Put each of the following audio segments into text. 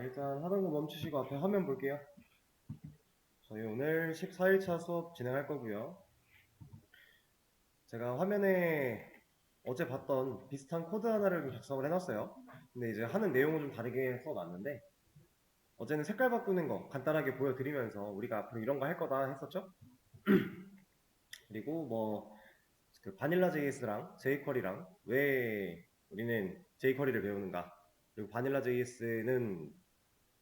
일단 하던 거 멈추시고 앞에 화면 볼게요. 저희 오늘 14일차 수업 진행할 거고요. 제가 화면에 어제 봤던 비슷한 코드 하나를 좀 작성을 해놨어요. 근데 이제 하는 내용은 좀 다르게 써놨는데, 어제는 색깔 바꾸는 거 간단하게 보여드리면서 우리가 앞으로 이런 거 할 거다 했었죠? 그리고 뭐 그 바닐라 JS랑 jQuery랑 왜 우리는 jQuery를 배우는가, 그리고 바닐라 JS는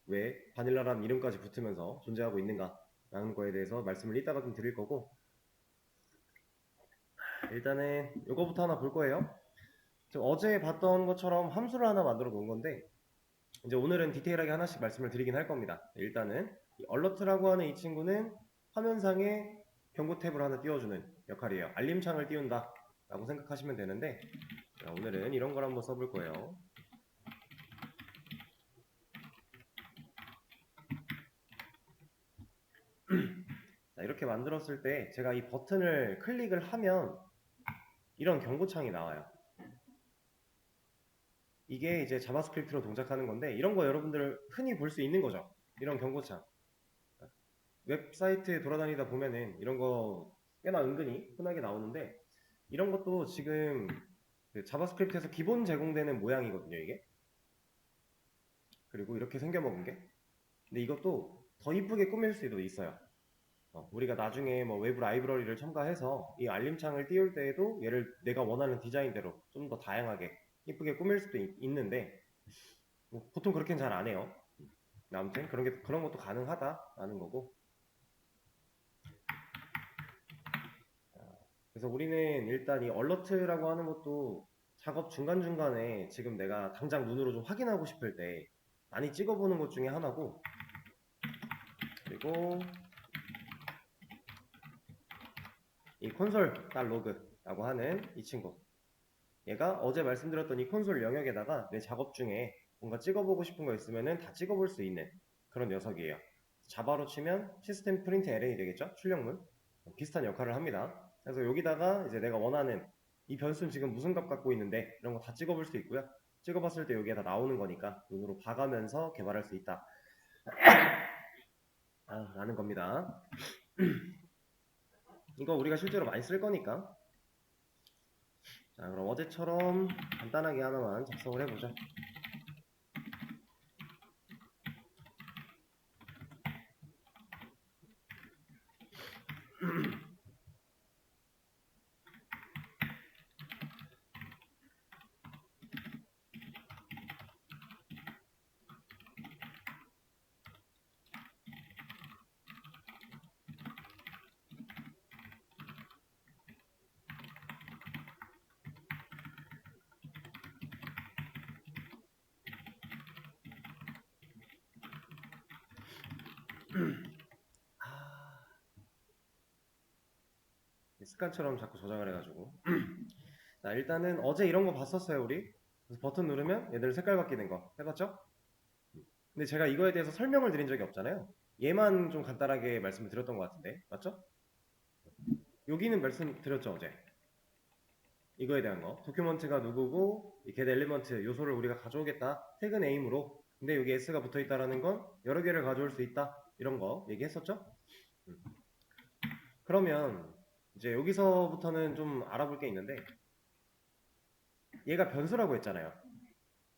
왜 바닐라라는 이름까지 붙으면서 존재하고 있는가 라는 거에 대해서 말씀을 이따가 좀 드릴 거고, 일단은 이거부터 하나 볼 거예요. 어제 봤던 것처럼 함수를 하나 만들어 놓은 건데, 이제 오늘은 디테일하게 하나씩 말씀을 드리긴 할 겁니다. 일단은 이 alert라고 하는 이 친구는 화면상에 경고 탭을 하나 띄워주는 역할이에요. 알림창을 띄운다 라고 생각하시면 되는데, 자, 오늘은 이런 걸 한번 써볼 거예요. 자, 이렇게 만들었을 때 제가 이 버튼을 클릭을 하면 이런 경고창이 나와요. 이게 이제 자바스크립트로 동작하는 건데, 이런 거 여러분들 흔히 볼 수 있는 거죠. 이런 경고창. 웹사이트에 돌아다니다 보면은 이런 거 꽤나 은근히 흔하게 나오는데, 이런 것도 지금 그 자바스크립트에서 기본 제공되는 모양이거든요, 이게. 그리고 이렇게 생겨먹은 게. 근데 이것도 더 이쁘게 꾸밀 수도 있어요. 우리가 나중에 뭐 외부 라이브러리를 첨가해서 이 알림창을 띄울 때에도 얘를 내가 원하는 디자인대로 좀 더 다양하게 이쁘게 꾸밀 수도 있는데, 뭐 보통 그렇게는 잘 안 해요. 아무튼 그런 것도 가능하다라는 거고. 그래서 우리는 일단 이 얼러트라고 하는 것도 작업 중간중간에 지금 내가 당장 눈으로 좀 확인하고 싶을 때 많이 찍어보는 것 중에 하나고, 그리고 이 콘솔.log라고 하는 이 친구, 얘가 어제 말씀드렸던 이 콘솔 영역에다가 내 작업 중에 뭔가 찍어보고 싶은 거 있으면은 다 찍어볼 수 있는 그런 녀석이에요. 자바로 치면 시스템 프린트 LA 되겠죠? 출력문. 비슷한 역할을 합니다. 그래서 여기다가 이제 내가 원하는 이 변수는 지금 무슨 값 갖고 있는데 이런 거 다 찍어볼 수 있고요. 찍어봤을 때 여기에 다 나오는 거니까 눈으로 봐가면서 개발할 수 있다 라는 겁니다. 이거 우리가 실제로 많이 쓸 거니까. 자, 그럼 어제처럼 간단하게 하나만 작성을 해보죠. 습관처럼 자꾸 저장을 해가지고. 자, 일단은 어제 이런 거 봤었어요, 우리. 그래서 버튼 누르면 얘들 색깔 바뀌는 거 해봤죠? 근데 제가 이거에 대해서 설명을 드린 적이 없잖아요. 얘만 좀 간단하게 말씀을 드렸던 것 같은데, 맞죠? 여기는 말씀드렸죠, 어제. 이거에 대한 거. 도큐먼트가 누구고, 이 get 엘리먼트 요소를 우리가 가져오겠다. 태그 네임으로. 근데 여기 s가 붙어 있다라는 건 여러 개를 가져올 수 있다. 이런 거 얘기했었죠? 그러면 이제 여기서부터는 좀 알아볼 게 있는데, 얘가 변수라고 했잖아요.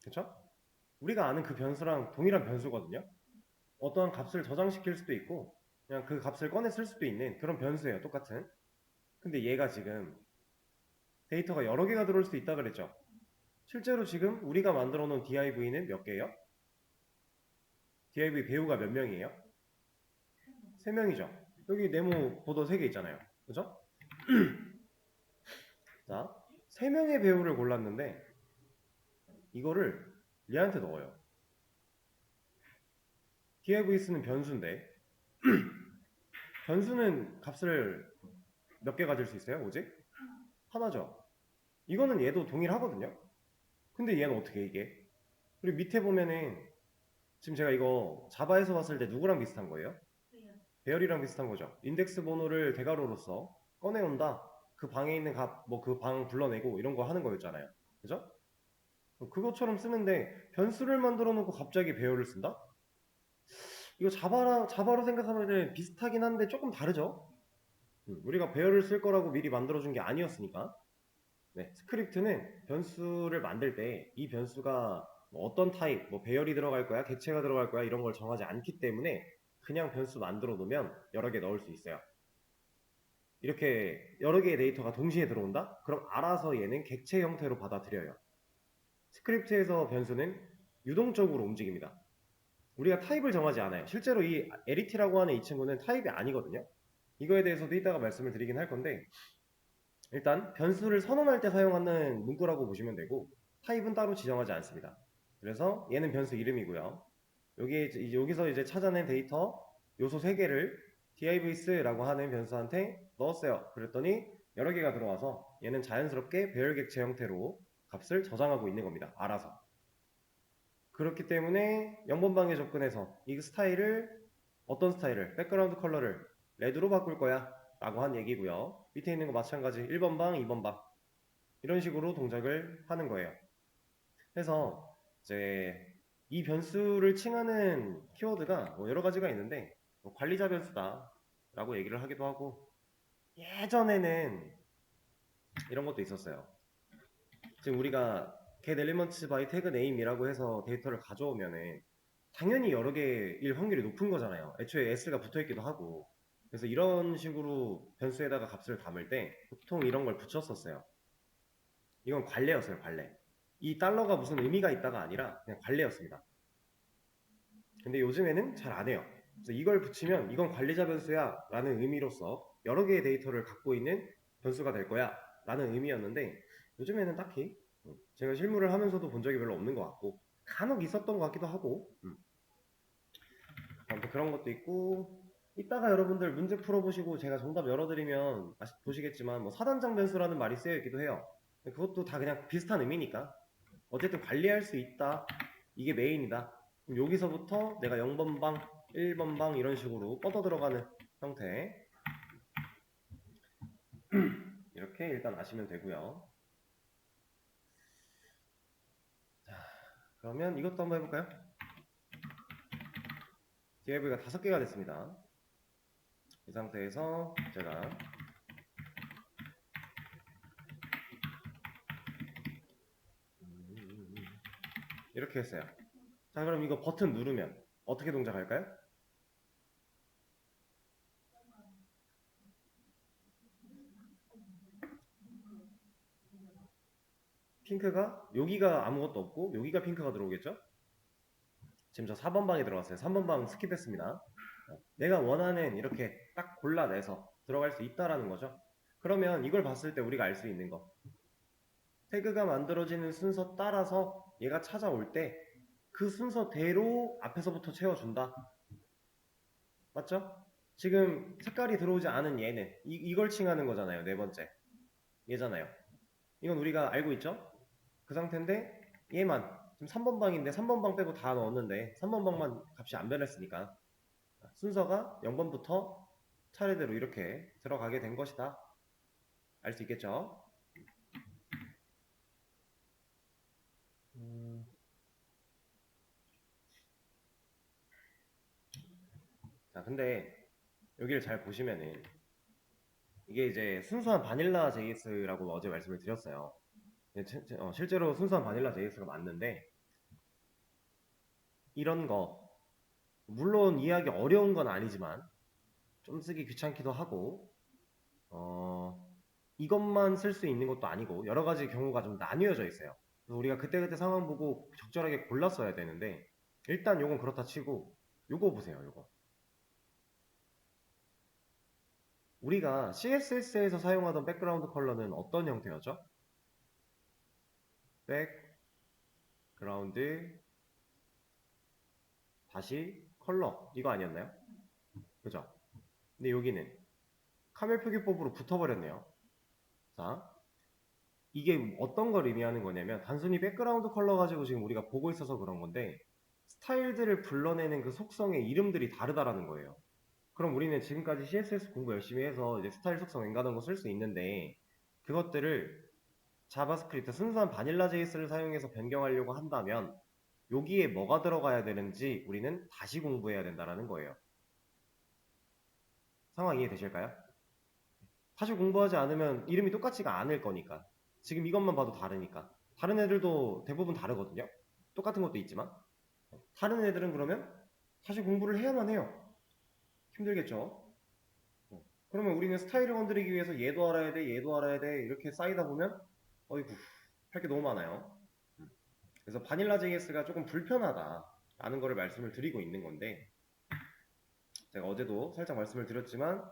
그쵸? 우리가 아는 그 변수랑 동일한 변수거든요. 어떠한 값을 저장시킬 수도 있고 그냥 그 값을 꺼내 쓸 수도 있는 그런 변수예요, 똑같은. 근데 얘가 지금 데이터가 여러 개가 들어올 수 있다 그랬죠. 실제로 지금 우리가 만들어 놓은 div는 몇 개예요? div 배우가 몇 명이에요? 3명이죠. 여기 네모 보더 3개 있잖아요. 그죠? 자, 3명의 배우를 골랐는데 이거를 얘한테 넣어요. div 쓰는 변수인데 변수는 값을 몇 개 가질 수 있어요? 오직? 하나죠. 이거는 얘도 동일하거든요. 근데 얘는 어떻게 이게? 그리고 밑에 보면은 지금 제가 이거 자바에서 봤을 때 누구랑 비슷한 거예요? 배열이랑 비슷한 거죠. 인덱스 번호를 대괄호로서 꺼내온다. 그 방에 있는 값, 뭐 그 방 불러내고 이런 거 하는 거였잖아요. 그죠? 그것처럼 쓰는데 변수를 만들어 놓고 갑자기 배열을 쓴다? 이거 자바로 생각하면 비슷하긴 한데 조금 다르죠? 우리가 배열을 쓸 거라고 미리 만들어준 게 아니었으니까. 네, 스크립트는 변수를 만들 때 이 변수가 뭐 어떤 타입, 뭐 배열이 들어갈 거야, 객체가 들어갈 거야 이런 걸 정하지 않기 때문에 그냥 변수 만들어 놓으면 여러 개 넣을 수 있어요. 이렇게 여러 개의 데이터가 동시에 들어온다? 그럼 알아서 얘는 객체 형태로 받아들여요. 스크립트에서 변수는 유동적으로 움직입니다. 우리가 타입을 정하지 않아요. 실제로 이 LET라고 하는 이 친구는 타입이 아니거든요. 이거에 대해서도 이따가 말씀을 드리긴 할 건데 일단 변수를 선언할 때 사용하는 문구라고 보시면 되고 타입은 따로 지정하지 않습니다. 그래서 얘는 변수 이름이고요. 여기서 이제 찾아낸 데이터 요소 3개를 divs라고 하는 변수한테 넣었어요. 그랬더니 여러 개가 들어와서 얘는 자연스럽게 배열객체 형태로 값을 저장하고 있는 겁니다. 알아서. 그렇기 때문에 0번방에 접근해서 이 스타일을 어떤 스타일을 백그라운드 컬러를 레드로 바꿀 거야 라고 한 얘기고요. 밑에 있는 거 마찬가지 1번방, 2번방 이런 식으로 동작을 하는 거예요. 그래서 이제 이 변수를 칭하는 키워드가 뭐 여러 가지가 있는데 뭐 관리자 변수다 라고 얘기를 하기도 하고 예전에는 이런 것도 있었어요. 지금 우리가 get elements by tag name이라고 해서 데이터를 가져오면은 당연히 여러 개일 확률이 높은 거잖아요. 애초에 s가 붙어있기도 하고. 그래서 이런 식으로 변수에다가 값을 담을 때 보통 이런 걸 붙였었어요. 이건 관례였어요, 관례. 이 달러가 무슨 의미가 있다가 아니라 그냥 관례였습니다. 근데 요즘에는 잘 안 해요. 그래서 이걸 붙이면 이건 관리자 변수야 라는 의미로서 여러 개의 데이터를 갖고 있는 변수가 될 거야 라는 의미였는데 요즘에는 딱히 제가 실무를 하면서도 본 적이 별로 없는 것 같고 간혹 있었던 것 같기도 하고 아무튼 그런 것도 있고 이따가 여러분들 문제 풀어보시고 제가 정답 열어드리면 보시겠지만 뭐 사단장 변수라는 말이 쓰여 있기도 해요. 그것도 다 그냥 비슷한 의미니까 어쨌든 관리할 수 있다. 이게 메인이다. 그럼 여기서부터 내가 0번방, 1번방 이런 식으로 뻗어 들어가는 형태 이렇게 일단 아시면 되고요. 자, 그러면 이것도 한번 해볼까요? div가 5개가 됐습니다. 이 상태에서 제가 이렇게 했어요. 자, 그럼 이거 버튼 누르면 어떻게 동작할까요? 핑크가 여기가 아무것도 없고 여기가 핑크가 들어오겠죠? 지금 저 4번 방에 들어갔어요. 3번 방 스킵했습니다. 내가 원하는 이렇게 딱 골라내서 들어갈 수 있다라는 거죠. 그러면 이걸 봤을 때 우리가 알 수 있는 거 태그가 만들어지는 순서 따라서 얘가 찾아올 때 그 순서대로 앞에서부터 채워준다. 맞죠? 지금 색깔이 들어오지 않은 얘는 이걸 칭하는 거잖아요. 네 번째 얘잖아요. 이건 우리가 알고 있죠? 그 상태인데 얘만 지금 3번 방인데 3번 방 빼고 다 넣었는데 3번 방만 값이 안 변했으니까 순서가 0번부터 차례대로 이렇게 들어가게 된 것이다. 알 수 있겠죠? 자, 근데 여기를 잘 보시면은 이게 이제 순수한 바닐라 JS라고 어제 말씀을 드렸어요. 실제로 순수한 바닐라 JS가 맞는데 이런 거 물론 이해하기 어려운 건 아니지만 좀 쓰기 귀찮기도 하고 이것만 쓸 수 있는 것도 아니고 여러 가지 경우가 좀 나뉘어져 있어요. 그래서 우리가 그때그때 상황 보고 적절하게 골랐어야 되는데 일단 요건 그렇다 치고 요거 보세요. 요거 우리가 CSS에서 사용하던 백그라운드 컬러는 어떤 형태였죠? 백그라운드 다시 컬러 이거 아니었나요? 그죠? 근데 여기는 카멜 표기법으로 붙어버렸네요. 자, 이게 어떤 걸 의미하는 거냐면 단순히 백그라운드 컬러 가지고 지금 우리가 보고 있어서 그런 건데 스타일들을 불러내는 그 속성의 이름들이 다르다라는 거예요. 그럼 우리는 지금까지 CSS 공부 열심히 해서 이제 스타일 속성 엔가는 거 쓸 수 있는데 그것들을 자바스크립트 순수한 바닐라 JS를 사용해서 변경하려고 한다면 여기에 뭐가 들어가야 되는지 우리는 다시 공부해야 된다는 거예요. 상황 이해되실까요? 사실 공부하지 않으면 이름이 똑같지가 않을 거니까. 지금 이것만 봐도 다르니까. 다른 애들도 대부분 다르거든요. 똑같은 것도 있지만. 다른 애들은 그러면 사실 공부를 해야만 해요. 힘들겠죠? 그러면 우리는 스타일을 건드리기 위해서 얘도 알아야 돼, 얘도 알아야 돼. 이렇게 쌓이다 보면 어이구, 할 게 너무 많아요. 그래서 바닐라 JS가 조금 불편하다라는 거를 말씀을 드리고 있는 건데, 제가 어제도 살짝 말씀을 드렸지만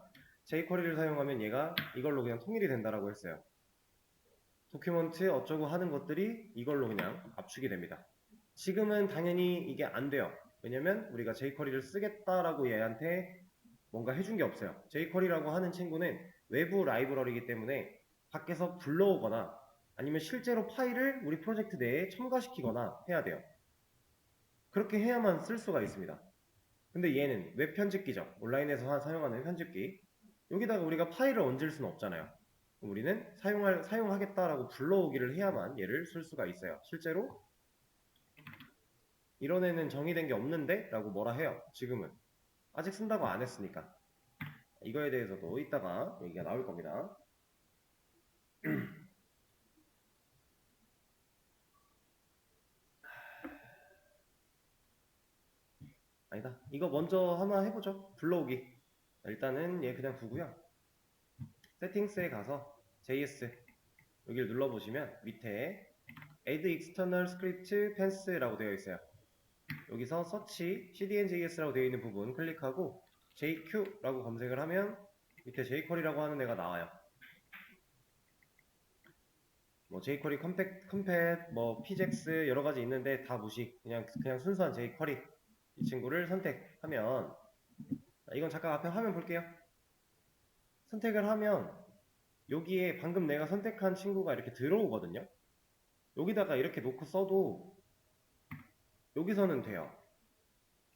jQuery를 사용하면 얘가 이걸로 그냥 통일이 된다라고 했어요. 도큐먼트 어쩌고 하는 것들이 이걸로 그냥 압축이 됩니다. 지금은 당연히 이게 안 돼요. 왜냐면 우리가 jQuery를 쓰겠다라고 얘한테 뭔가 해준 게 없어요. jQuery라고 하는 친구는 외부 라이브러리이기 때문에 밖에서 불러오거나 아니면 실제로 파일을 우리 프로젝트 내에 첨가시키거나 해야 돼요. 그렇게 해야만 쓸 수가 있습니다. 근데 얘는 웹 편집기죠. 온라인에서 사용하는 편집기. 여기다가 우리가 파일을 얹을 수는 없잖아요. 우리는 사용하겠다라고 불러오기를 해야만 얘를 쓸 수가 있어요. 실제로 이런 애는 정의된 게 없는데? 라고 뭐라 해요. 지금은. 아직 쓴다고 안 했으니까. 이거에 대해서도 이따가 얘기가 나올 겁니다. 아니다. 이거 먼저 하나 해보죠. 불러오기. 일단은 얘 그냥 두고요. 세팅스에 가서 JS 여기를 눌러보시면 밑에 Add External Script Paths라고 되어 있어요. 여기서 Search CDNJS라고 되어 있는 부분 클릭하고 JQ라고 검색을 하면 밑에 jQuery라고 하는 애가 나와요. 뭐 jQuery 컴팻, 뭐 pjax 여러 가지 있는데 다 무시. 그냥 순수한 jQuery 이 친구를 선택하면, 이건 잠깐 앞에 화면 볼게요. 선택을 하면 여기에 방금 내가 선택한 친구가 이렇게 들어오거든요. 여기다가 이렇게 놓고 써도 여기서는 돼요.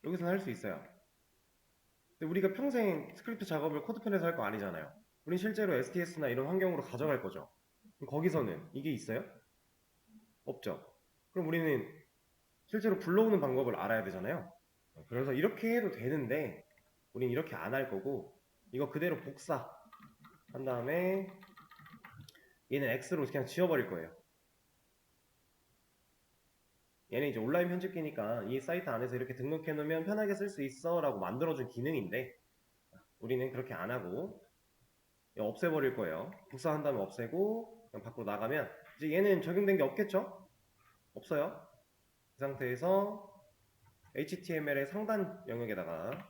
여기서는 할 수 있어요. 근데 우리가 평생 스크립트 작업을 코드편에서 할 거 아니잖아요. 우린 실제로 STS나 이런 환경으로 가져갈 거죠. 그럼 거기서는 이게 있어요? 없죠. 그럼 우리는 실제로 불러오는 방법을 알아야 되잖아요. 그래서 이렇게 해도 되는데 우린 이렇게 안 할 거고 이거 그대로 복사 한 다음에 얘는 X로 그냥 지워버릴 거예요. 얘는 이제 온라인 편집기니까 이 사이트 안에서 이렇게 등록해 놓으면 편하게 쓸 수 있어 라고 만들어준 기능인데 우리는 그렇게 안 하고 없애버릴 거예요. 복사한 다음에 없애고 그냥 밖으로 나가면 이제 얘는 적용된 게 없겠죠? 없어요. 그 상태에서 HTML의 상단 영역에다가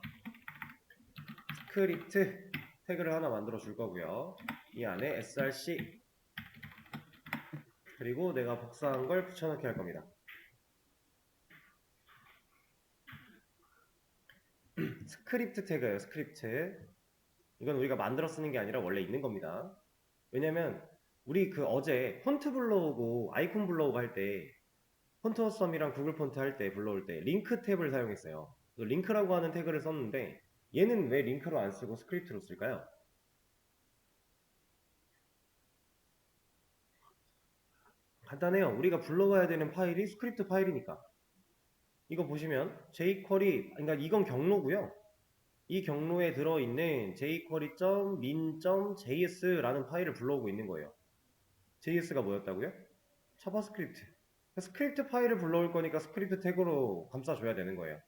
스크립트 태그를 하나 만들어 줄 거고요. 이 안에 src 그리고 내가 복사한 걸 붙여넣기 할 겁니다. 스크립트 태그예요. 스크립트. 이건 우리가 만들어 쓰는 게 아니라 원래 있는 겁니다. 왜냐면 우리 그 어제 폰트 불러오고 아이콘 불러오고 할 때 폰트 어썸이랑 구글 폰트 할 때 불러올 때 링크 탭을 사용했어요. 링크라고 하는 태그를 썼는데 얘는 왜 링크로 안 쓰고 스크립트로 쓸까요? 간단해요. 우리가 불러와야 되는 파일이 스크립트 파일이니까. 이거 보시면 jQuery, 그러니까 이건 경로고요. 이 경로에 들어있는 jQuery.min.js라는 파일을 불러오고 있는 거예요. JS가 뭐였다고요? 자바스크립트. 스크립트 파일을 불러올 거니까 스크립트 태그로 감싸줘야 되는 거예요.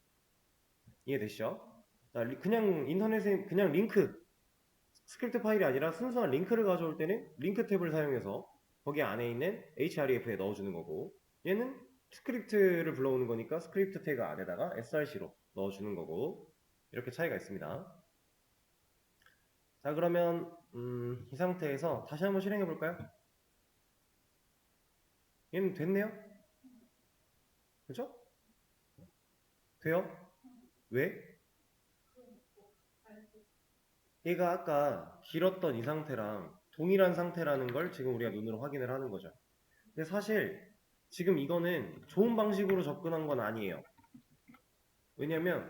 이해되시죠? 자, 그냥 인터넷에 그냥 링크, 스크립트 파일이 아니라 순수한 링크를 가져올 때는 링크 탭을 사용해서 거기 안에 있는 href에 넣어주는 거고, 얘는 스크립트를 불러오는 거니까 스크립트 태그 안에다가 src로 넣어주는 거고, 이렇게 차이가 있습니다. 자, 그러면 이 상태에서 다시 한번 실행해 볼까요? 얘는 됐네요? 그죠? 돼요? 왜? 얘가 아까 길었던 이 상태랑 동일한 상태라는 걸 지금 우리가 눈으로 확인을 하는 거죠. 근데 사실 지금 이거는 좋은 방식으로 접근한 건 아니에요. 왜냐면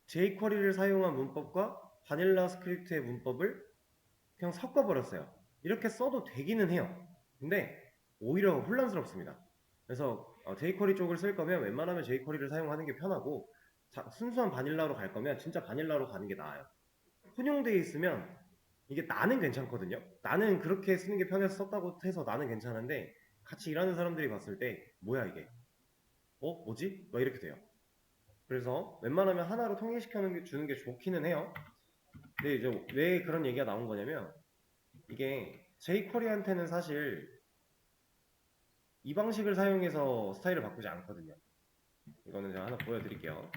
jQuery를 사용한 문법과 바닐라 스크립트의 문법을 그냥 섞어버렸어요. 이렇게 써도 되기는 해요. 근데 오히려 혼란스럽습니다. 그래서 jQuery 쪽을 쓸 거면 웬만하면 jQuery를 사용하는 게 편하고 순수한 바닐라로 갈 거면 진짜 바닐라로 가는 게 나아요. 혼용되어 있으면 이게 나는 괜찮거든요. 나는 그렇게 쓰는 게 편해서 썼다고 해서 나는 괜찮은데 같이 일하는 사람들이 봤을 때 뭐야 이게? 뭐지? 막 이렇게 돼요. 그래서 웬만하면 하나로 통일시켜 주는 게 좋기는 해요. 근데 이제 왜 그런 얘기가 나온 거냐면 이게 jQuery한테는 사실 이 방식을 사용해서 스타일을 바꾸지 않거든요. 이거는 제가 하나 보여드릴게요.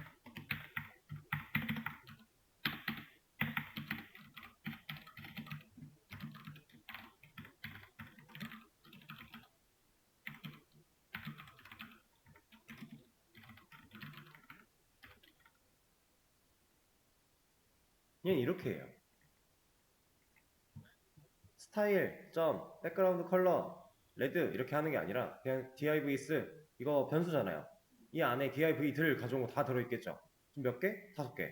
그냥 이렇게 해요. 스타일, 점, 백그라운드 컬러, 레드 이렇게 하는 게 아니라 그냥 div_is 이거 변수잖아요. 이 안에 div_들 가져온 거 다 들어있겠죠. 지금 몇 개? 5개.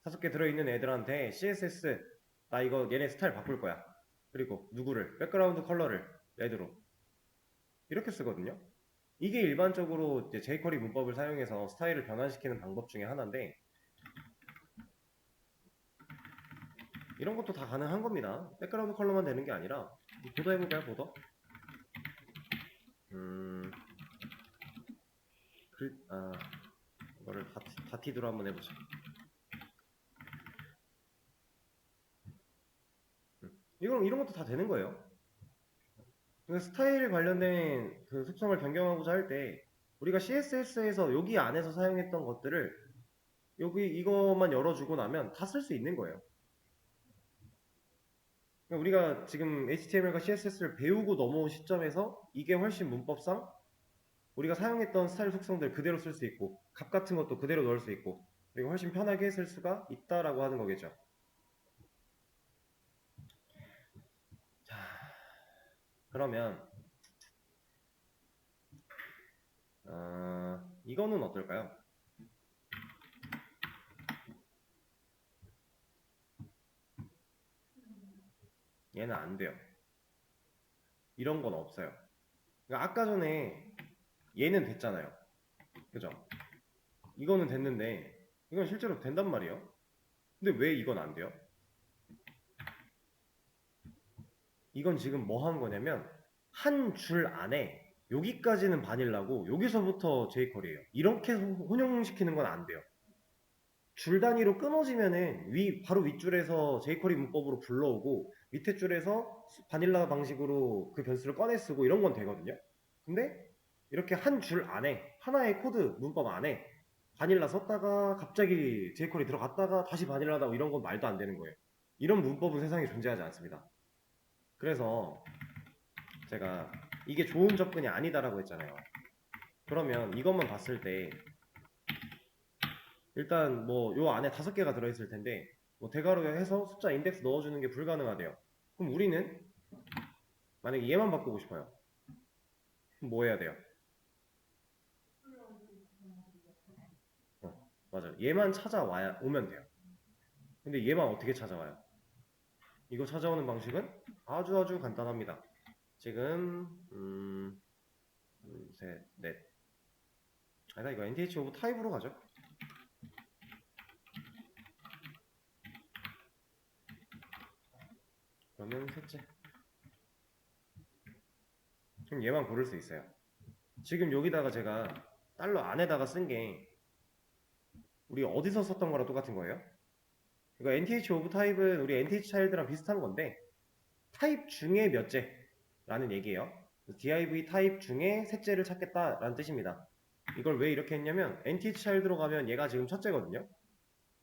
5개 들어있는 애들한테 css 나 이거 얘네 스타일 바꿀 거야. 그리고 누구를? 백그라운드 컬러를 레드로 이렇게 쓰거든요. 이게 일반적으로 이제 jQuery 문법을 사용해서 스타일을 변환시키는 방법 중에 하나인데 이런 것도 다 가능한 겁니다. 백그라운드 컬러만 되는 게 아니라 보더 해볼까요? 보더? 이거를 다티드로 한번 해보자. 이런 것도 다 되는 거예요. 스타일 관련된 그 속성을 변경하고자 할 때 우리가 CSS에서 여기 안에서 사용했던 것들을 여기 이것만 열어주고 나면 다 쓸 수 있는 거예요. 우리가 지금 HTML과 CSS를 배우고 넘어온 시점에서 이게 훨씬 문법상 우리가 사용했던 스타일 속성들 그대로 쓸 수 있고 값 같은 것도 그대로 넣을 수 있고 그리고 훨씬 편하게 쓸 수가 있다라고 하는 거겠죠. 자, 그러면 이거는 어떨까요? 얘는 안 돼요. 이런 건 없어요. 그러니까 아까 전에 얘는 됐잖아요. 그죠? 이거는 됐는데 이건 실제로 된단 말이에요. 근데 왜 이건 안 돼요? 이건 지금 뭐 한 거냐면 한 줄 안에 여기까지는 바닐라고 여기서부터 jQuery예요. 이렇게 혼용시키는 건 안 돼요. 줄 단위로 끊어지면은 바로 윗줄에서 jQuery 문법으로 불러오고 밑에 줄에서 바닐라 방식으로 그 변수를 꺼내 쓰고 이런 건 되거든요. 근데 이렇게 한 줄 안에 하나의 코드 문법 안에 바닐라 썼다가 갑자기 jQuery 들어갔다가 다시 바닐라다 이런 건 말도 안 되는 거예요. 이런 문법은 세상에 존재하지 않습니다. 그래서 제가 이게 좋은 접근이 아니다라고 했잖아요. 그러면 이것만 봤을 때 일단 뭐 요 안에 5개가 들어있을 텐데 뭐 대괄호 해서 숫자 인덱스 넣어주는 게 불가능하대요. 그럼 우리는 만약에 얘만 바꾸고 싶어요. 그럼 뭐 해야 돼요? 맞아요. 얘만 찾아와야 오면 돼요. 근데 얘만 어떻게 찾아와요? 이거 찾아오는 방식은 아주 간단합니다. 지금 둘, 셋, 넷. 아니다 이거 nth 오브 타입으로 가죠. 그러면 셋째. 그럼 얘만 고를 수 있어요. 지금 여기다가 제가 달러 안에다가 쓴 게 우리 어디서 썼던 거랑 똑같은 거예요. 이거 nth 오브 타입은 우리 nth 차일드랑 비슷한 건데 타입 중에 몇째라는 얘기예요. div 타입 중에 셋째를 찾겠다라는 뜻입니다. 이걸 왜 이렇게 했냐면 nth 차일드로 가면 얘가 지금 첫째거든요.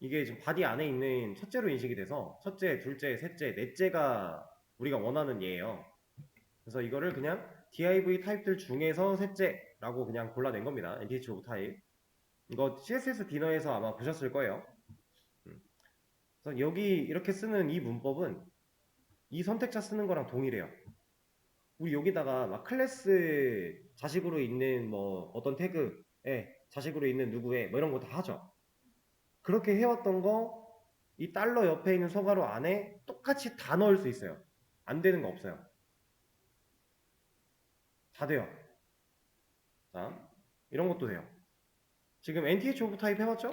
이게 지금 바디 안에 있는 첫째로 인식이 돼서 첫째, 둘째, 셋째, 넷째가 우리가 원하는 얘예요. 그래서 이거를 그냥 div 타입들 중에서 셋째라고 그냥 골라낸 겁니다. nth 오브 타입. 이거 CSS 디너에서 아마 보셨을 거예요. 그래서 여기 이렇게 쓰는 이 문법은 이 선택자 쓰는 거랑 동일해요. 우리 여기다가 막 클래스 자식으로 있는 뭐 어떤 태그에 자식으로 있는 누구에 뭐 이런 거 다 하죠. 그렇게 해왔던 거 이 달러 옆에 있는 서가로 안에 똑같이 다 넣을 수 있어요. 안 되는 거 없어요. 다 돼요. 자, 이런 것도 돼요. 지금 nth 오브 타입 해봤죠?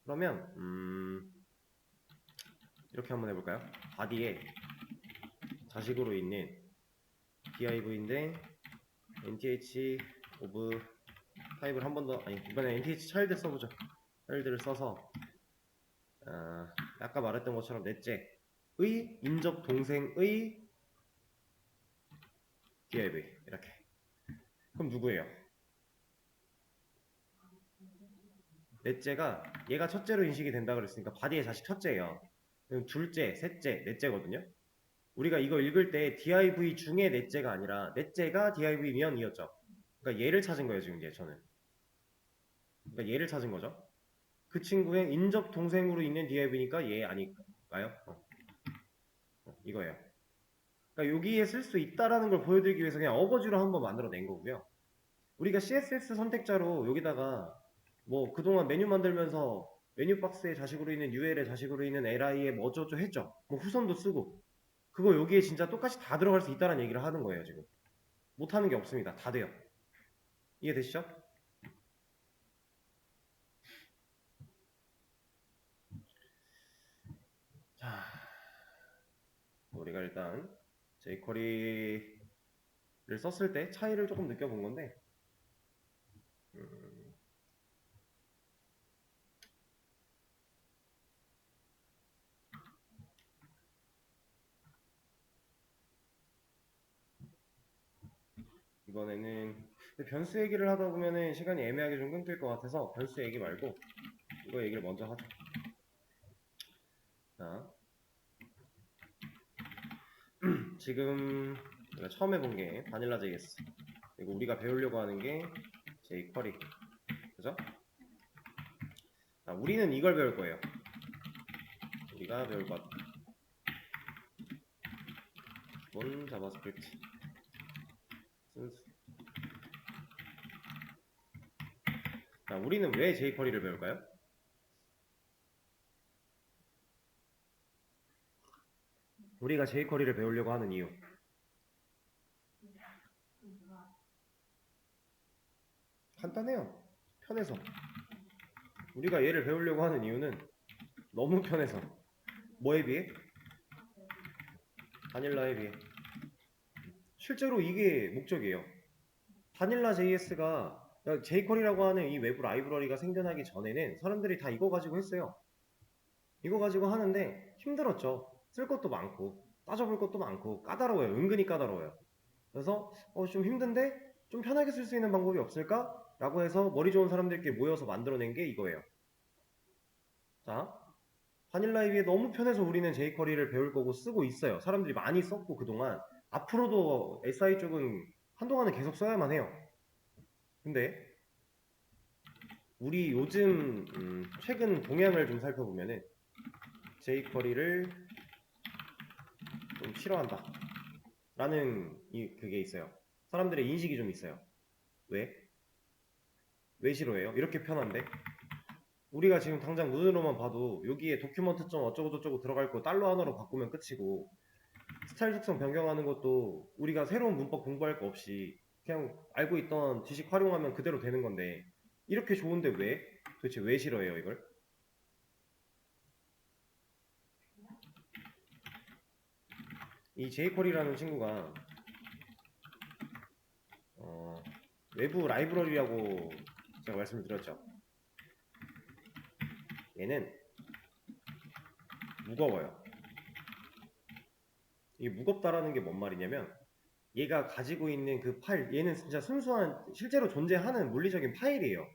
그러면 이렇게 한번 해볼까요? 바디에 자식으로 있는 div인데 nth 오브 타입을 한 번 더, 아니 이번에 nth 차일드 써보죠. 차일드를 써서 아까 말했던 것처럼 넷째의 인접 동생의 div 이렇게. 그럼 누구예요? 넷째가 얘가 첫째로 인식이 된다 그랬으니까 바디의 자식 첫째예요. 그럼 둘째, 셋째, 넷째거든요. 우리가 이거 읽을 때 div 중에 넷째가 아니라 넷째가 div면 이었죠. 그러니까 얘를 찾은 거예요 지금 저는. 그러니까 얘를 찾은 거죠. 그 친구의 인접 동생으로 있는 div니까 얘 아닐까요? 이거예요. 그러니까 여기에 쓸 수 있다라는 걸 보여드리기 위해서 그냥 어거지로 한번 만들어낸 거고요. 우리가 CSS 선택자로 여기다가 뭐 그동안 메뉴 만들면서 메뉴 박스의 자식으로 있는 UL의 자식으로 있는 LI에 뭐 어쩌고 했죠. 뭐 후선도 쓰고 그거 여기에 진짜 똑같이 다 들어갈 수 있다는 얘기를 하는 거예요 지금. 못하는 게 없습니다. 다 돼요. 이해되시죠? 자, 우리가 일단 jQuery를 썼을 때 차이를 조금 느껴본 건데 이번에는 변수 얘기를 하다 보면은 시간이 애매하게 좀 끊길 것 같아서 변수 얘기 말고 이거 얘기를 먼저 하죠. 자, 지금 우리가 처음 해본 게 바닐라 JS 그리고 우리가 배우려고 하는 게 jQuery 그죠? 자, 우리는 이걸 배울 거예요. 우리가 배울 것 기본 자바스크립트 순수. 자, 우리는 왜 jQuery를 배울까요? 우리가 jQuery를 배우려고 하는 이유 간단해요. 편해서. 우리가 얘를 배우려고 하는 이유는 너무 편해서. 뭐에 비해? 바닐라에 비해. 실제로 이게 목적이에요. 바닐라 JS가 jQuery라고 하는 이 외부 라이브러리가 생겨나기 전에는 사람들이 다 이거 가지고 했어요. 이거 가지고 하는데 힘들었죠. 쓸 것도 많고 따져볼 것도 많고 까다로워요. 은근히 까다로워요. 그래서 좀 힘든데 좀 편하게 쓸 수 있는 방법이 없을까? 라고 해서 머리 좋은 사람들끼리 모여서 만들어낸 게 이거예요. 자, 바닐라에 비해 너무 편해서 우리는 jQuery를 배울 거고 쓰고 있어요. 사람들이 많이 썼고 그동안 앞으로도 SI 쪽은 한동안은 계속 써야만 해요. 근데 우리 요즘 최근 동향을 좀 살펴보면은 jQuery를 좀 싫어한다 라는 그게 있어요. 사람들의 인식이 좀 있어요. 왜? 왜 싫어해요? 이렇게 편한데? 우리가 지금 당장 눈으로만 봐도 여기에 도큐먼트 점 어쩌고저쩌고 들어갈 거 달러 하나로 바꾸면 끝이고 스타일 속성 변경하는 것도 우리가 새로운 문법 공부할 거 없이 그냥 알고 있던 지식 활용하면 그대로 되는 건데 이렇게 좋은데 왜? 도대체 왜 싫어해요 이걸? 이 jQuery라는 친구가 외부 라이브러리라고 제가 말씀을 드렸죠. 얘는 무거워요. 이게 무겁다라는 게 뭔 말이냐면 얘가 가지고 있는 그 파일, 얘는 진짜 순수한 실제로 존재하는 물리적인 파일이에요.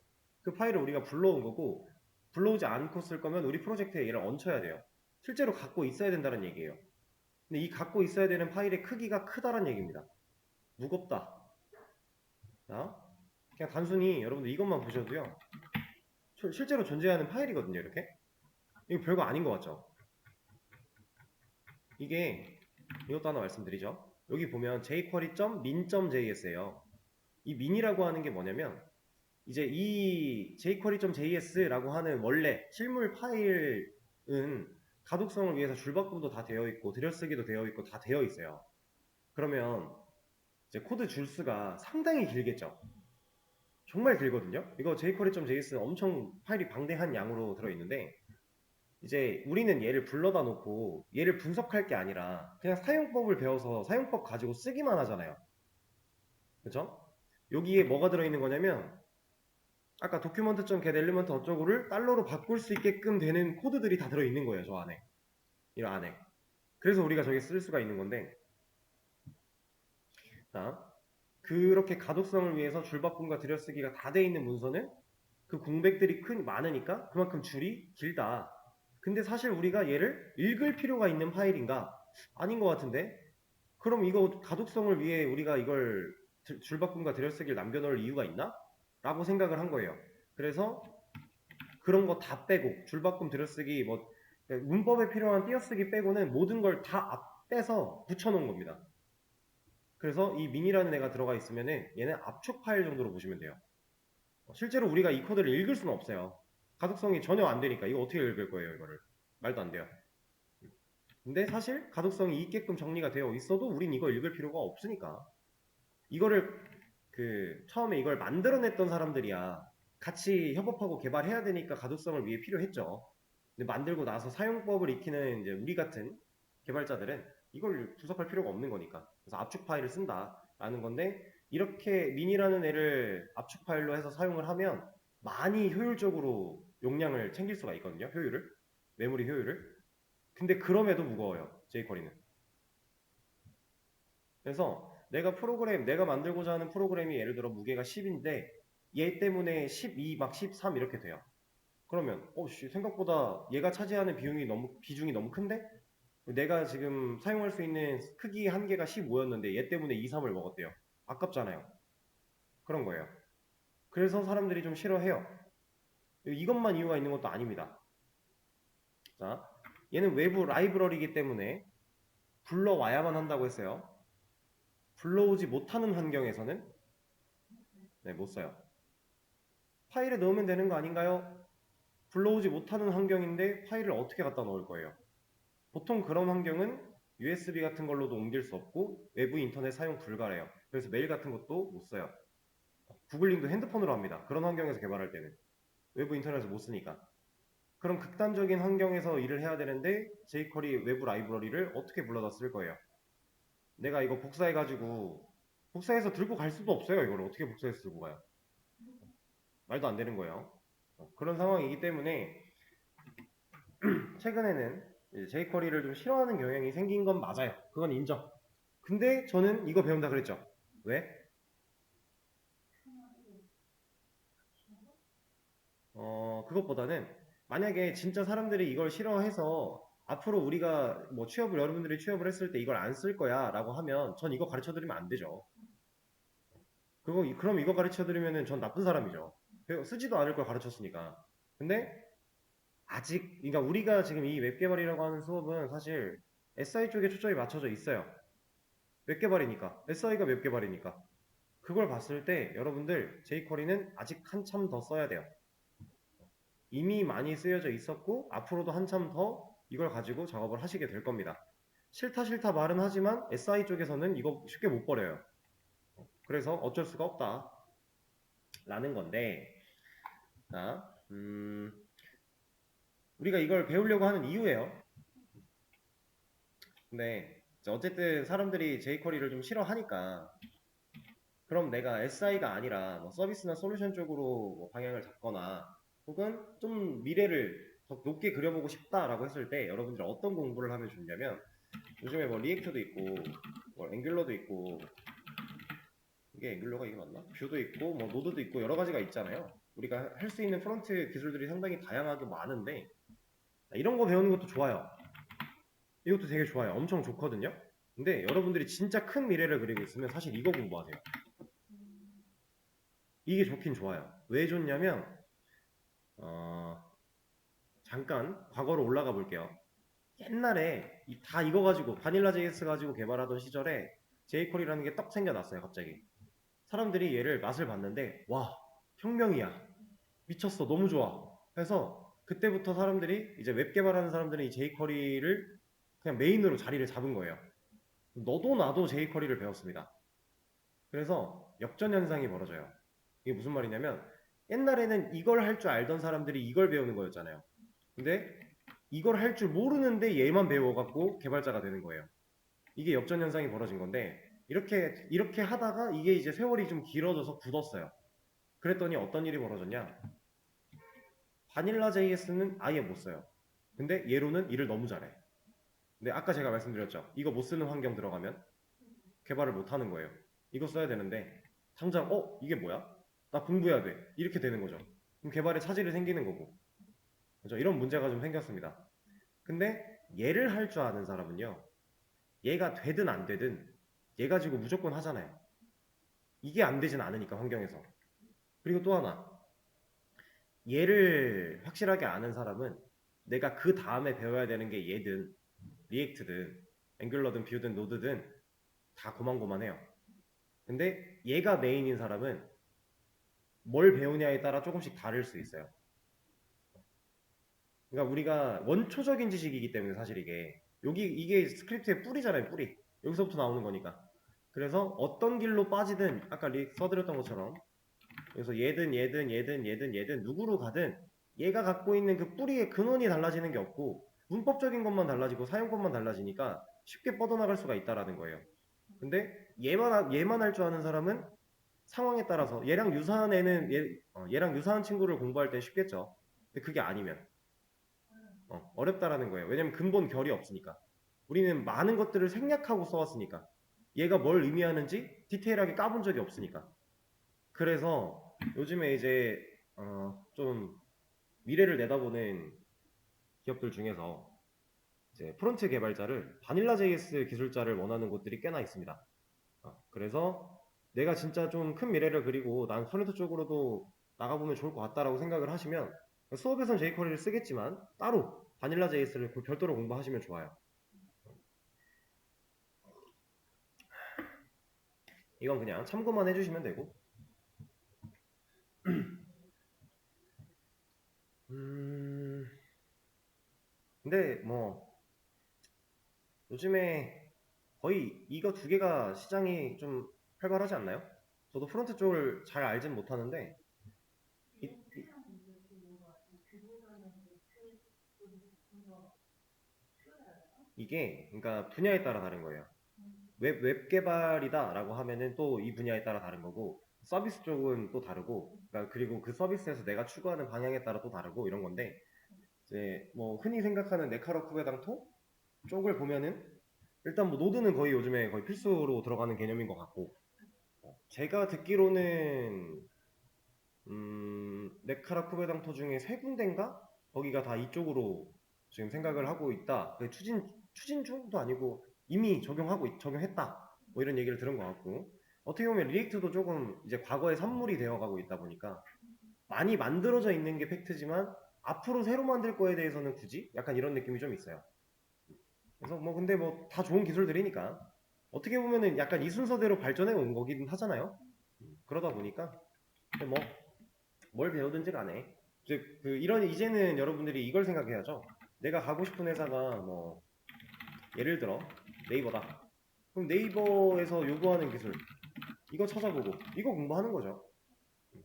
그 파일을 우리가 불러온 거고 불러오지 않고 쓸 거면 우리 프로젝트에 얘를 얹혀야 돼요. 실제로 갖고 있어야 된다는 얘기예요. 근데 이 갖고 있어야 되는 파일의 크기가 크다는 얘기입니다. 무겁다. 자, 그냥 단순히 여러분들 이것만 보셔도요. 실제로 존재하는 파일이거든요. 이렇게. 이거 별거 아닌 것 같죠? 이게 이것도 하나 말씀드리죠. 여기 보면 jQuery.min.js예요. 이 min이라고 하는 게 뭐냐면 이제 이 jQuery.js라고 하는 원래 실물 파일은 가독성을 위해서 줄바꿈도 다 되어 있고 들여쓰기도 되어 있고 다 되어 있어요. 그러면 이제 코드 줄수가 상당히 길겠죠. 정말 길거든요. 이거 jQuery.js는 엄청 파일이 방대한 양으로 들어있는데 이제 우리는 얘를 불러다 놓고 얘를 분석할 게 아니라 그냥 사용법을 배워서 사용법 가지고 쓰기만 하잖아요. 그죠? 여기에 뭐가 들어있는 거냐면 아까 document.get element 어쩌고를 달러로 바꿀 수 있게끔 되는 코드들이 다 들어있는 거예요. 저 안에. 이 안에. 그래서 우리가 저기 쓸 수가 있는 건데 자, 그렇게 가독성을 위해서 줄바꿈과 들여쓰기가 다 돼 있는 문서는 그 공백들이 많으니까 그만큼 줄이 길다. 근데 사실 우리가 얘를 읽을 필요가 있는 파일인가? 아닌 것 같은데? 그럼 이거 가독성을 위해 우리가 이걸 줄바꿈과 들여쓰기를 남겨놓을 이유가 있나? 라고 생각을 한 거예요. 그래서 그런 거 다 빼고 줄바꿈 들여쓰기 뭐 문법에 필요한 띄어쓰기 빼고는 모든 걸 다 빼서 붙여놓은 겁니다. 그래서 이 민이라는 애가 들어가 있으면은 얘는 압축 파일 정도로 보시면 돼요. 실제로 우리가 이 코드를 읽을 수는 없어요. 가독성이 전혀 안 되니까 이거 어떻게 읽을 거예요, 이거를. 말도 안 돼요. 근데 사실 가독성이 있게끔 정리가 되어 있어도 우린 이거 읽을 필요가 없으니까 이거를 처음에 이걸 만들어냈던 사람들이야 같이 협업하고 개발해야 되니까 가독성을 위해 필요했죠. 근데 만들고 나서 사용법을 익히는 이제 우리 같은 개발자들은 이걸 분석할 필요가 없는 거니까 그래서 압축 파일을 쓴다라는 건데 이렇게 민이라는 애를 압축 파일로 해서 사용을 하면 많이 효율적으로 용량을 챙길 수가 있거든요. 효율을 메모리 효율을. 근데 그럼에도 무거워요. jQuery는. 그래서 내가 만들고자 하는 프로그램이 예를 들어 무게가 10인데 얘 때문에 12, 막 13 이렇게 돼요. 그러면 생각보다 얘가 차지하는 비중이 너무 큰데? 내가 지금 사용할 수 있는 크기 한계가 15였는데 얘 때문에 2, 3을 먹었대요. 아깝잖아요. 그런 거예요. 그래서 사람들이 좀 싫어해요. 이것만 이유가 있는 것도 아닙니다. 자, 얘는 외부 라이브러리이기 때문에 불러와야만 한다고 했어요. 불러오지 못하는 환경에서는 네, 못 써요. 파일에 넣으면 되는 거 아닌가요? 불러오지 못하는 환경인데 파일을 어떻게 갖다 넣을 거예요? 보통 그런 환경은 USB 같은 걸로도 옮길 수 없고 외부 인터넷 사용 불가래요. 그래서 메일 같은 것도 못 써요. 구글링도 핸드폰으로 합니다. 그런 환경에서 개발할 때는. 외부 인터넷을 못 쓰니까. 그런 극단적인 환경에서 일을 해야 되는데 jQuery 외부 라이브러리를 어떻게 불러다 쓸 거예요? 내가 이거 복사해가지고 복사해서 들고 갈 수도 없어요. 이걸 어떻게 복사해서 들고 가요? 말도 안 되는 거예요. 그런 상황이기 때문에 최근에는 jQuery를 좀 싫어하는 경향이 생긴 건 맞아요. 그건 인정. 근데 저는 이거 배운다 그랬죠. 왜? 그것보다는 만약에 진짜 사람들이 이걸 싫어해서 앞으로 우리가 뭐 여러분들이 취업을 했을 때 이걸 안 쓸 거야 라고 하면 전 이거 가르쳐 드리면 안 되죠. 그럼 이거 가르쳐 드리면은 전 나쁜 사람이죠. 쓰지도 않을 걸 가르쳤으니까. 근데 그러니까 우리가 지금 이 웹개발이라고 하는 수업은 사실 SI 쪽에 초점이 맞춰져 있어요. 웹개발이니까. SI가 웹개발이니까. 그걸 봤을 때 여러분들 jQuery는 아직 한참 더 써야 돼요. 이미 많이 쓰여져 있었고 앞으로도 한참 더 이걸 가지고 작업을 하시게 될 겁니다. 싫다 말은 하지만 SI 쪽에서는 이거 쉽게 못 버려요. 그래서 어쩔 수가 없다 라는 건데 자, 우리가 이걸 배우려고 하는 이유예요. 근데 어쨌든 사람들이 jQuery를 좀 싫어하니까 그럼 내가 SI가 아니라 뭐 서비스나 솔루션 쪽으로 뭐 방향을 잡거나 혹은 좀 미래를 더 높게 그려보고 싶다라고 했을 때 여러분들이 어떤 공부를 하면 좋냐면 요즘에 뭐 리액트도 있고 뭐 앵귤러도 있고 이게 앵귤러가 이게 맞나? 뷰도 있고 뭐 노드도 있고 여러 가지가 있잖아요. 우리가 할 수 있는 프론트 기술들이 상당히 다양하고 많은데 이런 거 배우는 것도 좋아요. 이것도 되게 좋아요. 엄청 좋거든요. 근데 여러분들이 진짜 큰 미래를 그리고 있으면 사실 이거 공부하세요. 이게 좋긴 좋아요. 왜 좋냐면 잠깐 과거로 올라가 볼게요. 옛날에 다 이거 가지고 바닐라 JS 가지고 개발하던 시절에 jQuery라는 게 떡 생겨났어요. 갑자기 사람들이 얘를 맛을 봤는데 와 혁명이야 미쳤어 너무 좋아 해서 그때부터 사람들이 이제 웹 개발하는 사람들은 이 jQuery를 그냥 메인으로 자리를 잡은 거예요. 너도 나도 jQuery를 배웠습니다. 그래서 역전 현상이 벌어져요. 이게 무슨 말이냐면 옛날에는 이걸 할 줄 알던 사람들이 이걸 배우는 거였잖아요. 근데 이걸 할 줄 모르는데 얘만 배워갖고 개발자가 되는 거예요. 이게 역전 현상이 벌어진 건데 이렇게 하다가 이게 이제 세월이 좀 길어져서 굳었어요. 그랬더니 어떤 일이 벌어졌냐? 바닐라 JS는 아예 못 써요. 근데 얘로는 일을 너무 잘해. 근데 아까 제가 말씀드렸죠. 이거 못 쓰는 환경 들어가면 개발을 못 하는 거예요. 이거 써야 되는데 당장 이게 뭐야? 나 공부해야 돼. 이렇게 되는 거죠. 그럼 개발에 차질이 생기는 거고. 그죠? 이런 문제가 좀 생겼습니다. 근데 얘를 할 줄 아는 사람은요. 얘가 되든 안 되든 얘 가지고 무조건 하잖아요. 이게 안 되진 않으니까 환경에서. 그리고 또 하나. 얘를 확실하게 아는 사람은 내가 그 다음에 배워야 되는 게 얘든 리액트든 앵귤러든 뷰든 노드든 다 고만고만해요. 근데 얘가 메인인 사람은 뭘 배우냐에 따라 조금씩 다를 수 있어요. 그러니까 우리가 원초적인 지식이기 때문에 사실 이게 스크립트의 뿌리잖아요. 뿌리. 여기서부터 나오는 거니까. 그래서 어떤 길로 빠지든 아까 써드렸던 것처럼 그래서 얘든 누구로 가든 얘가 갖고 있는 그 뿌리의 근원이 달라지는 게 없고 문법적인 것만 달라지고 사용법만 달라지니까 쉽게 뻗어나갈 수가 있다라는 거예요. 근데 얘만 할 줄 아는 사람은 상황에 따라서 얘랑 유사한 친구를 공부할 땐 쉽겠죠. 근데 그게 아니면 어렵다라는 거예요. 왜냐면 근본 결이 없으니까. 우리는 많은 것들을 생략하고 써왔으니까. 얘가 뭘 의미하는지 디테일하게 까본 적이 없으니까. 그래서 요즘에 이제 좀 미래를 내다보는 기업들 중에서 이제 프론트 개발자를 바닐라 JS 기술자를 원하는 곳들이 꽤나 있습니다. 그래서 내가 진짜 좀 큰 미래를 그리고 난 프론트 쪽으로도 나가보면 좋을 것 같다라고 생각을 하시면 수업에선 jQuery를 쓰겠지만 따로 바닐라 JS를 별도로 공부하시면 좋아요. 이건 그냥 참고만 해주시면 되고 근데 뭐 요즘에 거의 이거 두 개가 시장이 좀 활발하지 않나요? 저도 프론트 쪽을 잘 알진 못하는데 이, 게 그러니까 분야에 따라 다른 거예요. 웹 개발이다라고 하면은 또 이 분야에 따라 다른 거고 서비스 쪽은 또 다르고 그러니까 그리고 그 서비스에서 내가 추구하는 방향에 따라 또 다르고 이런 건데 이제 뭐 흔히 생각하는 네카로 쿠베당토 쪽을 보면은 일단 뭐 노드는 거의 요즘에 거의 필수로 들어가는 개념인 것 같고 제가 듣기로는 네카라 쿠베당토 중에 세 군데인가 거기가 다 이쪽으로 지금 생각을 하고 있다. 추진 중도 아니고 이미 적용했다. 뭐 이런 얘기를 들은 것 같고 어떻게 보면 리액트도 조금 이제 과거의 산물이 되어가고 있다 보니까 많이 만들어져 있는 게 팩트지만 앞으로 새로 만들 거에 대해서는 굳이 약간 이런 느낌이 좀 있어요. 그래서 뭐 근데 뭐 다 좋은 기술들이니까 어떻게 보면은 약간 이 순서대로 발전해 온 거긴 하잖아요. 그러다 보니까 뭐 뭘 배우든지 간에 즉 이제는 여러분들이 이걸 생각해야죠. 내가 가고 싶은 회사가 뭐 예를 들어 네이버다. 그럼 네이버에서 요구하는 기술 이거 찾아보고 이거 공부하는 거죠.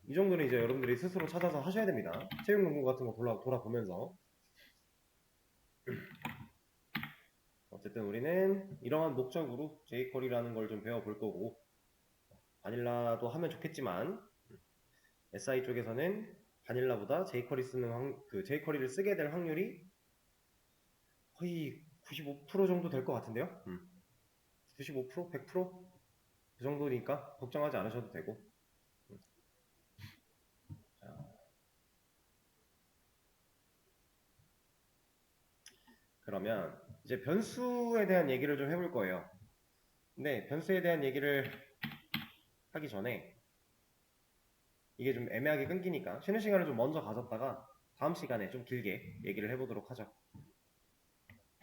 이 정도는 이제 여러분들이 스스로 찾아서 하셔야 됩니다. 채용 공고 같은 거 돌아보면서 어쨌든 우리는 이러한 목적으로 jQuery라는 걸 좀 배워볼 거고 바닐라도 하면 좋겠지만 SI 쪽에서는 바닐라보다 jQuery를 쓰게 될 확률이 거의 95% 정도 될 것 같은데요. 95%? 100%? 그 정도니까 걱정하지 않으셔도 되고. 자, 그러면 이제 변수에 대한 얘기를 좀 해볼 거예요. 근데 변수에 대한 얘기를 하기 전에 이게 좀 애매하게 끊기니까 쉬는 시간을 좀 먼저 가졌다가 다음 시간에 좀 길게 얘기를 해보도록 하죠.